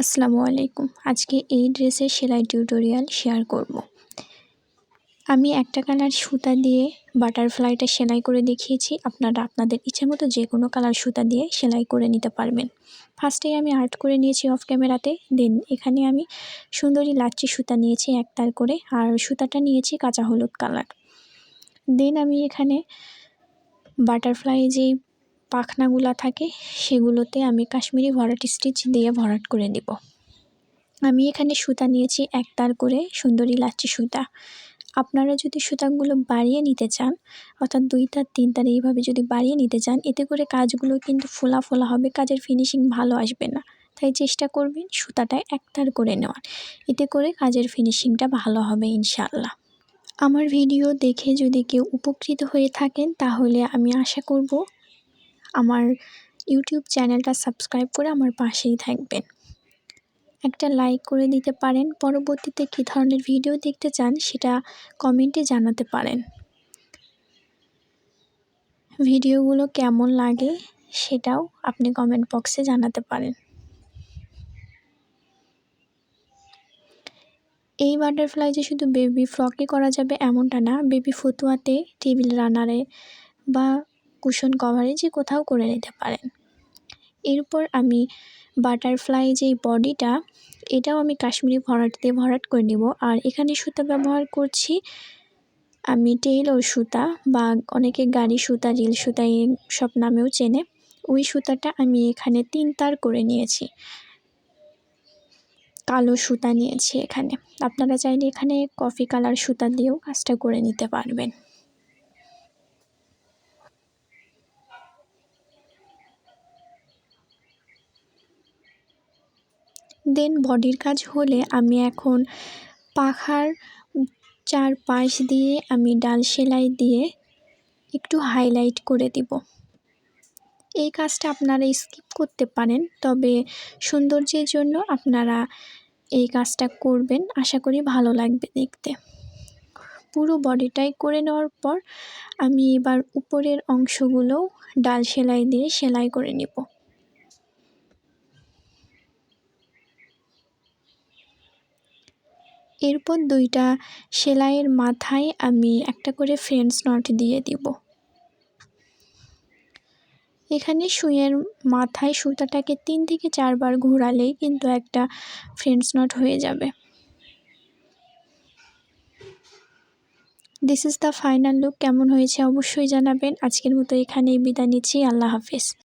আসসালামু আলাইকুম। আজকে এই ড্রেসের সেলাই টিউটোরিয়াল শেয়ার করব। আমি একটা কালার সুতা দিয়ে বাটারফ্লাইটা সেলাই করে দেখিয়েছি। আপনারা আপনাদের ইচ্ছেমতো যে কোনো কালার সুতা দিয়ে সেলাই করে নিতে পারবেন। ফার্স্টেই আমি আর্ট করে নিয়েছি অফ ক্যামেরাতে। দেন এখানে আমি সুন্দরী লাচ্ছি সুতা নিয়েছি এক তার করে, আর সুতাটা নিয়েছি কাঁচা হলুদ কালার। দেন আমি এখানে বাটারফ্লাই যেই পাখনাগুলা থাকে সেগুলোতে আমি কাশ্মীরি ভরাট স্টিচ দিয়ে ভরাট করে দিব। আমি এখানে সুতা নিয়েছি এক তার করে সুন্দরী লাচ্ছি সুতা। আপনারা যদি সুতাগুলো বাড়িয়ে নিতে চান, অর্থাৎ 2 তার 3 তার এইভাবে যদি বাড়িয়ে নিতে চান, এতে করে কাজগুলো কিন্তু ফোলা ফোলা হবে, কাজের ফিনিশিং ভালো আসবে না। তাই চেষ্টা করবেন সুতাটা এক তার করে নেওয়ার, এতে করে কাজের ফিনিশিংটা ভালো হবে ইনশাআল্লাহ। আমার ভিডিও দেখে যদি কেউ উপকৃত হয়ে থাকেন তাহলে আমি আশা করব আমার ইউটিউব চ্যানেলটা সাবস্ক্রাইব করে আমার পাশেই থাকবেন। একটা লাইক করে দিতে পারেন। পরবর্তীতে কী ধরনের ভিডিও দেখতে চান সেটা কমেন্টে জানাতে পারেন। ভিডিওগুলো কেমন লাগে সেটাও আপনি কমেন্ট বক্সে জানাতে পারেন। এই বাটারফ্লাই যে শুধু বেবি ফ্রকে করা যাবে এমনটা না, বেবি ফতুয়াতে, টেবিল রানারে বা কুশন কভারে যে কোথাও করে নিতে পারেন। এরপর আমি বাটারফ্লাই যেই বডিটা, এটাও আমি কাশ্মীরি ভরাট দিয়ে ভরাট করে নেব। আর এখানে সুতা ব্যবহার করছি আমি টেইলর সুতা, বা অনেকে গাড়ি সুতা, রিল সুতা এই সব নামেও চেনে। ওই সুতাটা আমি এখানে 3 তার করে নিয়েছি। কালো সুতা নিয়েছি এখানে। আপনারা চাইলে এখানে কফি কালার সুতা দিয়েও কাজটা করে নিতে পারবেন। দেন বডির কাজ হলে আমি এখন পাখার চারপাশ দিয়ে আমি ডাল সেলাই দিয়ে একটু হাইলাইট করে দিব। এই কাজটা আপনারা স্কিপ করতে পারেন, তবে সৌন্দর্যের জন্য আপনারা এই কাজটা করবেন, আশা করি ভালো লাগবে দেখতে। পুরো বডিটাই করে নেওয়ার পর আমি এবার উপরের অংশগুলো ডাল সেলাই দিয়ে সেলাই করে নেব। এরপর 2টা সেলাইয়ের মাথায় আমি একটা করে ফ্রেঞ্চ নট দিয়ে দিব। এখানে সুইয়ের মাথায় সুতাটাকে 3 থেকে 4 বার ঘোরালেই কিন্তু একটা ফ্রেঞ্চ নট হয়ে যাবে। This is the final look. কেমন হয়েছে অবশ্যই জানাবেন। আজকের মতো এখানেই বিদায় নিচ্ছি। আল্লাহ হাফেজ।